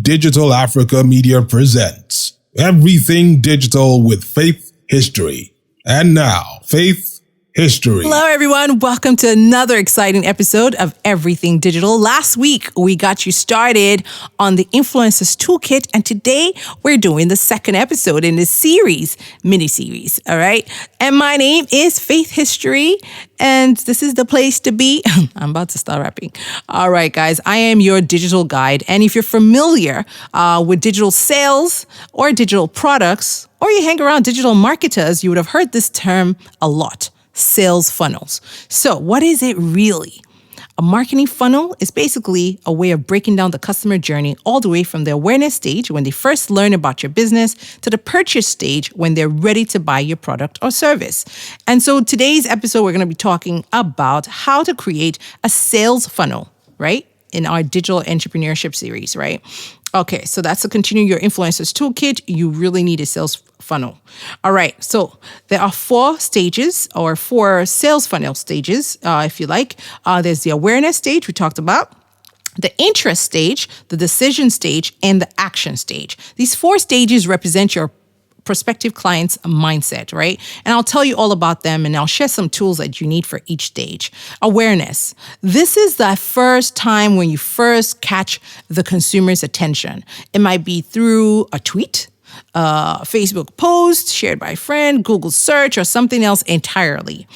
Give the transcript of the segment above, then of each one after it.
Digital Africa Media presents Everything Digital with Faith History. And now, Faith History. Hello, everyone. Welcome to another exciting episode of Everything Digital. Last week, we got you started on the Influencers Toolkit, and today we're doing the second episode in this mini-series, all right? And my name is Faith History, and this is the place to be. I'm about to start rapping. All right, guys, I am your digital guide, and if you're familiar with digital sales or digital products, or you hang around digital marketers, you would have heard this term a lot. Sales funnels. So what is it really? A marketing funnel is basically a way of breaking down the customer journey all the way from the awareness stage when they first learn about your business to the purchase stage when they're ready to buy your product or service. And so today's episode, we're going to be talking about how to create a sales funnel, right? In our digital entrepreneurship series, right? Okay, so that's to continue your influencers toolkit. You really need a sales funnel. All right, so there are four stages or four sales funnel stages, if you like. There's the awareness stage we talked about, the interest stage, the decision stage, and the action stage. These four stages represent your prospective client's mindset, right? And I'll tell you all about them and I'll share some tools that you need for each stage. Awareness. This is the first time when you first catch the consumer's attention. It might be through a tweet, Facebook post shared by a friend, Google search, or something else entirely.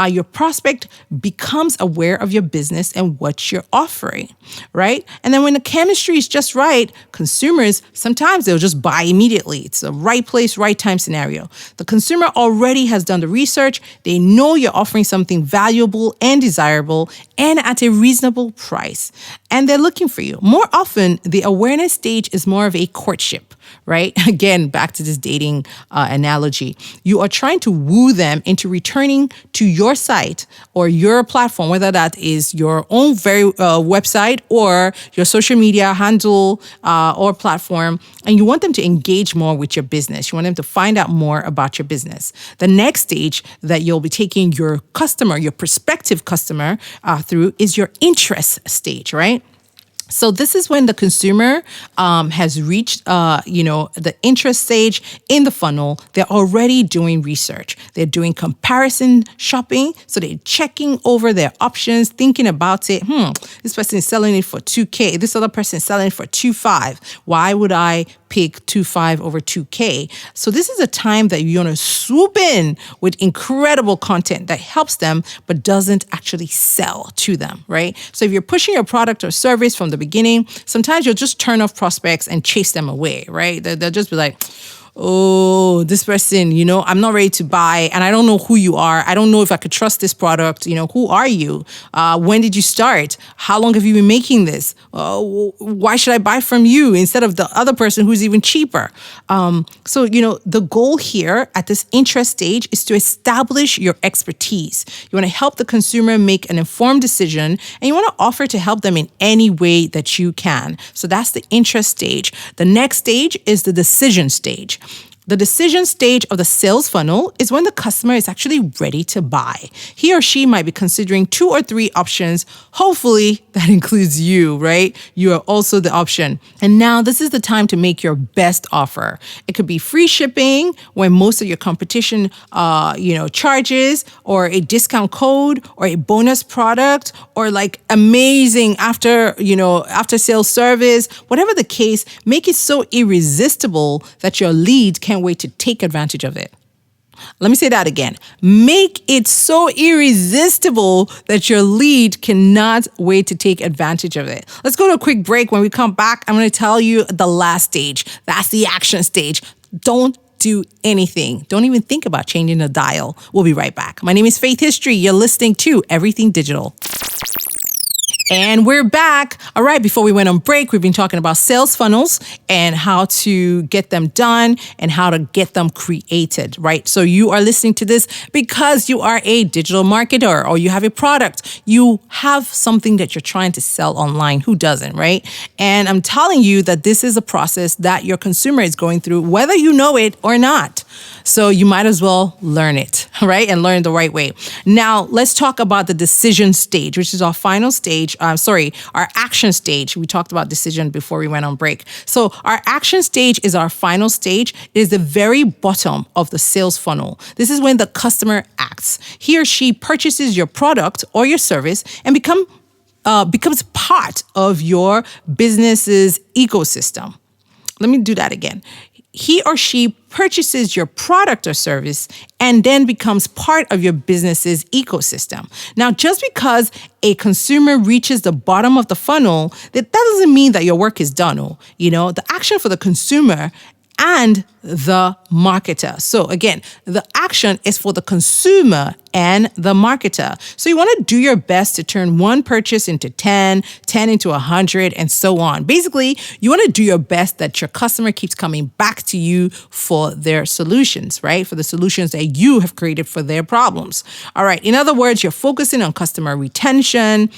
Your prospect becomes aware of your business and what you're offering, right? And then when the chemistry is just right, consumers, sometimes they'll just buy immediately. It's a right place, right time scenario. The consumer already has done the research. They know you're offering something valuable and desirable and at a reasonable price. And they're looking for you. More often, the awareness stage is more of a courtship, right? Again, back to this dating analogy. You are trying to woo them into returning to your site or your platform, whether that is your own very website or your social media handle or platform, and you want them to engage more with your business. You want them to find out more about your business. The next stage that you'll be taking your customer, your prospective customer through is your interest stage, right? So this is when the consumer has reached, the interest stage in the funnel. They're already doing research. They're doing comparison shopping. So they're checking over their options, thinking about it. This person is selling it for $2,000. This other person is selling it for $2,500. Why would I pick $2,500 over $2,000? So this is a time that you want to swoop in with incredible content that helps them, but doesn't actually sell to them, right? So if you're pushing your product or service from the beginning, sometimes you'll just turn off prospects and chase them away, right? They'll just be like, oh, this person, I'm not ready to buy and I don't know who you are. I don't know if I could trust this product. Who are you? When did you start? How long have you been making this? Why should I buy from you instead of the other person who's even cheaper? So the goal here at this interest stage is to establish your expertise. You want to help the consumer make an informed decision and you want to offer to help them in any way that you can. So that's the interest stage. The next stage is the decision stage. The decision stage of the sales funnel is when the customer is actually ready to buy. He or she might be considering 2 or 3 options. Hopefully that includes you, right? You are also the option. And now this is the time to make your best offer. It could be free shipping when most of your competition, charges, or a discount code, or a bonus product, or like amazing after sales service. Whatever the case, make it so irresistible that your lead can't wait to take advantage of it. Let me say that again. Make it so irresistible that your lead cannot wait to take advantage of it. Let's go to a quick break. When we come back, I'm going to tell you the last stage. That's the action stage. Don't do anything. Don't even think about changing the dial. We'll be right back. My name is Faith History. You're listening to Everything Digital. And we're back. All right, before we went on break, we've been talking about sales funnels and how to get them done and how to get them created, right? So you are listening to this because you are a digital marketer or you have a product. You have something that you're trying to sell online. Who doesn't, right? And I'm telling you that this is a process that your consumer is going through, whether you know it or not. So you might as well learn it, right? And learn the right way. Now, let's talk about the decision stage, which is our final stage. Our action stage. We talked about decision before we went on break. So our action stage is our final stage. It is the very bottom of the sales funnel. This is when the customer acts. He or she purchases your product or your service and becomes part of your business's ecosystem. Let me do that again. He or she purchases your product or service and then becomes part of your business's ecosystem. Now, just because a consumer reaches the bottom of the funnel, that doesn't mean that your work is done. The action for the consumer and the marketer. So again, the action is for the consumer and the marketer. So you want to do your best to turn one purchase into 10 into 100, and so on. Basically, you want to do your best that your customer keeps coming back to you for their solutions, right? For the solutions that you have created for their problems. All right. In other words, you're focusing on customer retention.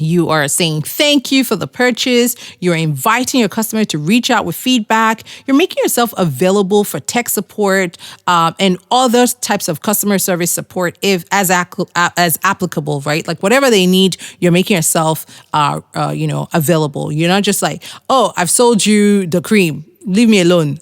You are saying thank you for the purchase. You're inviting your customer to reach out with feedback. You're making yourself available for tech support and other types of customer service support if as applicable, right? Like whatever they need, you're making yourself available. You're not just like, oh, I've sold you the cream. Leave me alone.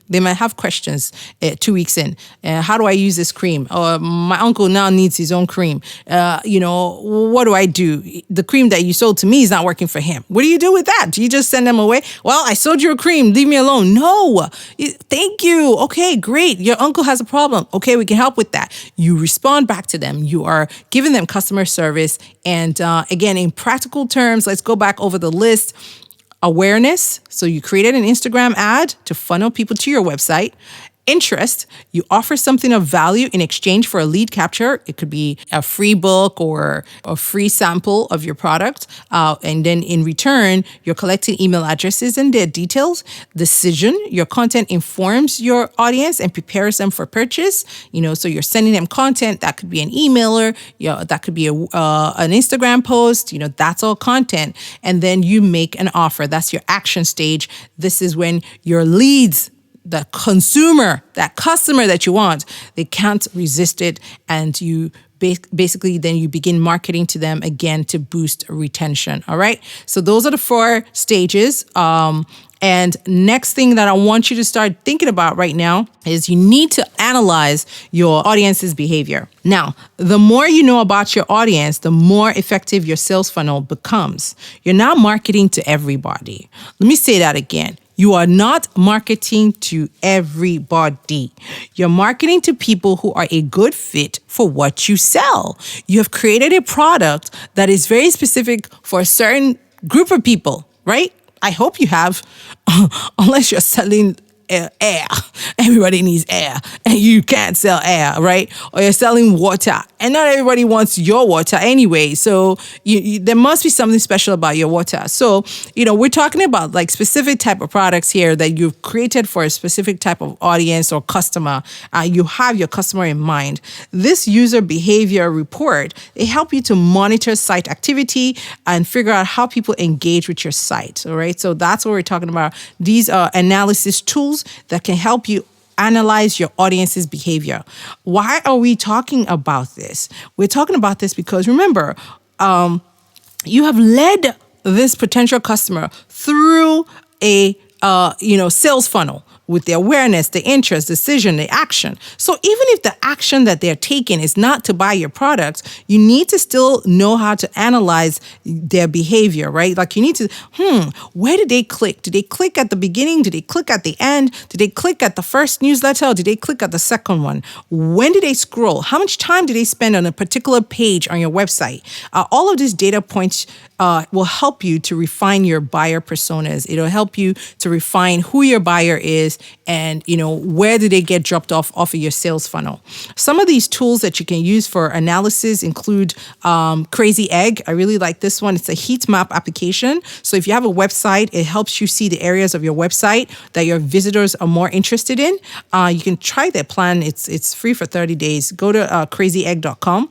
They might have questions 2 weeks in. How do I use this cream? Or my uncle now needs his own cream. What do I do? The cream that you sold to me is not working for him. What do you do with that? Do you just send them away? Well, I sold you a cream. Leave me alone. No. Thank you. Okay, great. Your uncle has a problem. Okay, we can help with that. You respond back to them. You are giving them customer service. And again, in practical terms, let's go back over the list. Awareness. So you created an Instagram ad to funnel people to your website. Interest. You offer something of value in exchange for a lead capture. It could be a free book or a free sample of your product. And then in return, you're collecting email addresses and their details. Decision. Your content informs your audience and prepares them for purchase. So you're sending them content. That could be an emailer. That could be an Instagram post. That's all content. And then you make an offer. That's your action stage. This is when your leads, the consumer, that customer that you want, they can't resist it. And you basically then you begin marketing to them again to boost retention. All right. So those are the 4 stages. And next thing that I want you to start thinking about right now is you need to analyze your audience's behavior. Now, the more you know about your audience, the more effective your sales funnel becomes. You're not marketing to everybody. Let me say that again. You are not marketing to everybody. You're marketing to people who are a good fit for what you sell. You have created a product that is very specific for a certain group of people, right? I hope you have, unless you're selling air. Everybody needs air and you can't sell air, right? Or you're selling water and not everybody wants your water anyway. So there must be something special about your water. So, we're talking about like specific type of products here that you've created for a specific type of audience or customer. You have your customer in mind. This user behavior report, they help you to monitor site activity and figure out how people engage with your site. All right. So that's what we're talking about. These are analysis tools that can help you analyze your audience's behavior. Why are we talking about this? We're talking about this because remember, you have led this potential customer through a sales funnel with the awareness, the interest, decision, the action. So even if the action that they're taking is not to buy your products, you need to still know how to analyze their behavior, right? Like you need to, where did they click? Did they click at the beginning? Did they click at the end? Did they click at the first newsletter? Or did they click at the second one? When did they scroll? How much time did they spend on a particular page on your website? All of these data points will help you to refine your buyer personas. It'll help you to refine who your buyer is and, where do they get dropped off of your sales funnel. Some of these tools that you can use for analysis include Crazy Egg. I really like this one. It's a heat map application. So if you have a website, it helps you see the areas of your website that your visitors are more interested in. You can try their plan. It's free for 30 days. Go to crazyegg.com.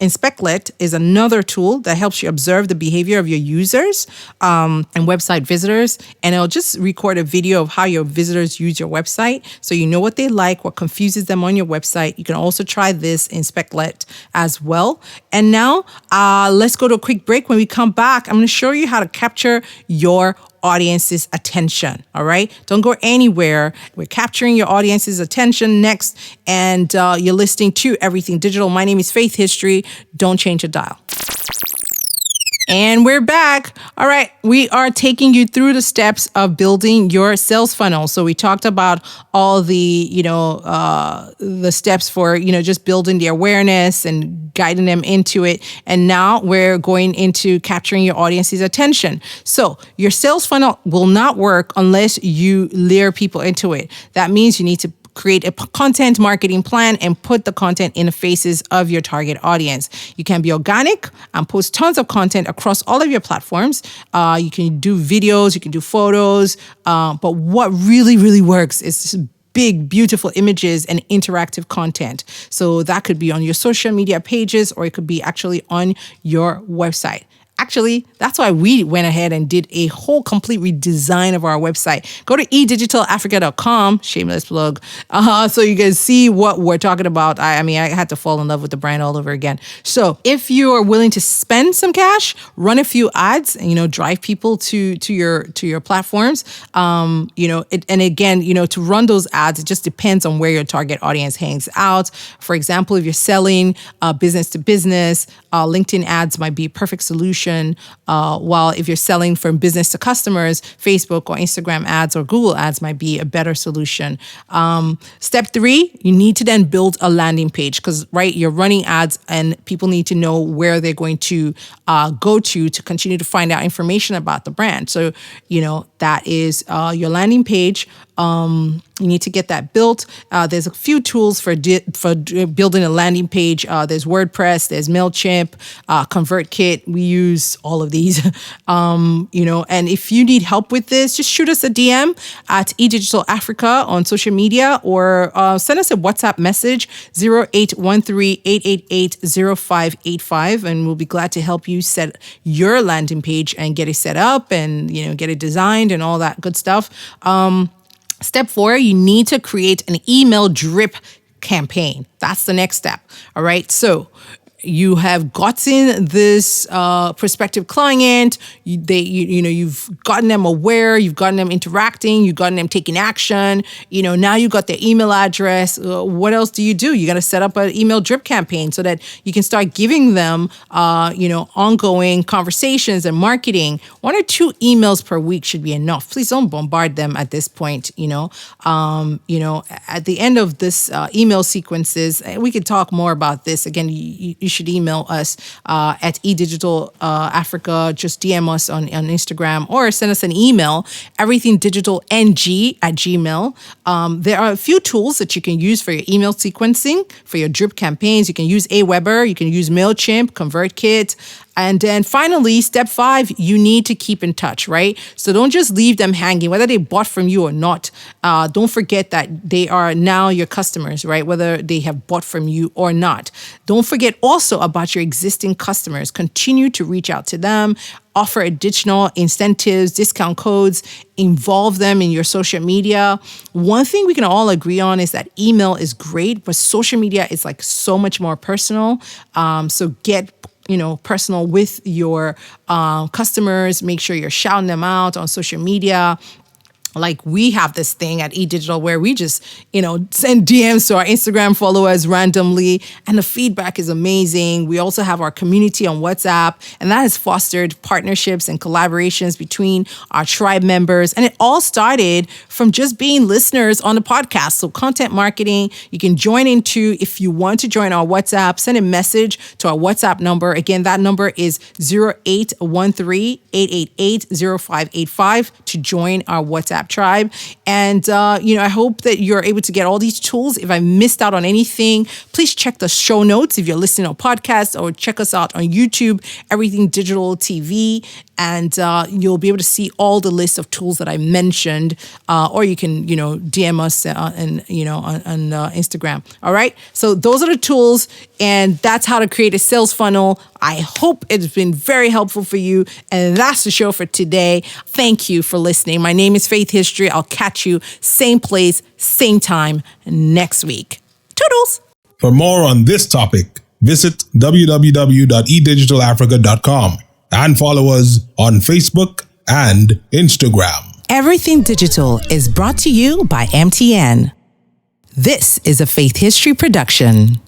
Inspectlet is another tool that helps you observe the behavior of your users and website visitors. And it'll just record a video of how your visitors use your website. So you know what they like, what confuses them on your website. You can also try this Inspectlet as well. And now let's go to a quick break. When we come back, I'm going to show you how to capture your audience's attention. All right. Don't go anywhere. We're capturing your audience's attention next. And you're listening to Everything Digital. My name is Faith History. Don't change a dial. And we're back. All right. We are taking you through the steps of building your sales funnel. So we talked about all the, the steps for, just building the awareness and guiding them into it. And now we're going into capturing your audience's attention. So your sales funnel will not work unless you lure people into it. That means you need to create a content marketing plan and put the content in the faces of your target audience. You can be organic and post tons of content across all of your platforms. You can do videos, you can do photos, but what really, really works is big, beautiful images and interactive content. So that could be on your social media pages, or it could be actually on your website. Actually, that's why we went ahead and did a whole complete redesign of our website. Go to edigitalafrica.com, shameless plug, so you can see what we're talking about. I had to fall in love with the brand all over again. So if you are willing to spend some cash, run a few ads, and drive people to your platforms, and again, to run those ads, it just depends on where your target audience hangs out. For example, if you're selling business to business, LinkedIn ads might be a perfect solution. While if you're selling from business to customers, Facebook or Instagram ads or Google ads might be a better solution. Step 3, you need to then build a landing page because, you're running ads and people need to know where they're going to go to continue to find out information about the brand. So, that is your landing page. You need to get that built. There's a few tools for building a landing page. There's WordPress, there's MailChimp, ConvertKit. We use all of these, and if you need help with this, just shoot us a DM at eDigitalAfrica on social media or send us a WhatsApp message, 0813-888-0585, and we'll be glad to help you set your landing page and get it set up and, get it designed and all that good stuff. Step 4, you need to create an email drip campaign. That's the next step. All right. So you have gotten this prospective client. You've gotten them aware. You've gotten them interacting. You've gotten them taking action. Now you got their email address. What else do? You got to set up an email drip campaign so that you can start giving them, ongoing conversations and marketing. 1 or 2 emails per week should be enough. Please don't bombard them at this point. At the end of this email sequences, we could talk more about this. Again, you should email us at eDigitalAfrica. Just DM us on Instagram or send us an email, everythingdigitalng@gmail. There are a few tools that you can use for your email sequencing, for your drip campaigns. You can use Aweber, you can use MailChimp, ConvertKit. And then finally, step 5, you need to keep in touch, right? So don't just leave them hanging, whether they bought from you or not. Don't forget that they are now your customers, right? Whether they have bought from you or not. Don't forget also about your existing customers. Continue to reach out to them, offer additional incentives, discount codes, involve them in your social media. One thing we can all agree on is that email is great, but social media is like so much more personal. So get personal with your customers. Make sure you're shouting them out on social media. Like we have this thing at eDigital where we just, send DMs to our Instagram followers randomly, and the feedback is amazing. We also have our community on WhatsApp, and that has fostered partnerships and collaborations between our tribe members. And it all started from just being listeners on the podcast. So content marketing, you can join into, if you want to join our WhatsApp, send a message to our WhatsApp number. Again, that number is 0813-888-0585 to join our WhatsApp WhatsApp tribe. And, I hope that you're able to get all these tools. If I missed out on anything, please check the show notes if you're listening on podcasts, or check us out on YouTube, Everything Digital TV. And you'll be able to see all the list of tools that I mentioned, or you can, DM us on Instagram. All right. So those are the tools, and that's how to create a sales funnel. I hope it's been very helpful for you. And that's the show for today. Thank you for listening. My name is Faith History. I'll catch you same place, same time next week. Toodles. For more on this topic, visit www.edigitalafrica.com and follow us on Facebook and Instagram. Everything Digital is brought to you by MTN. This is a Faith History production.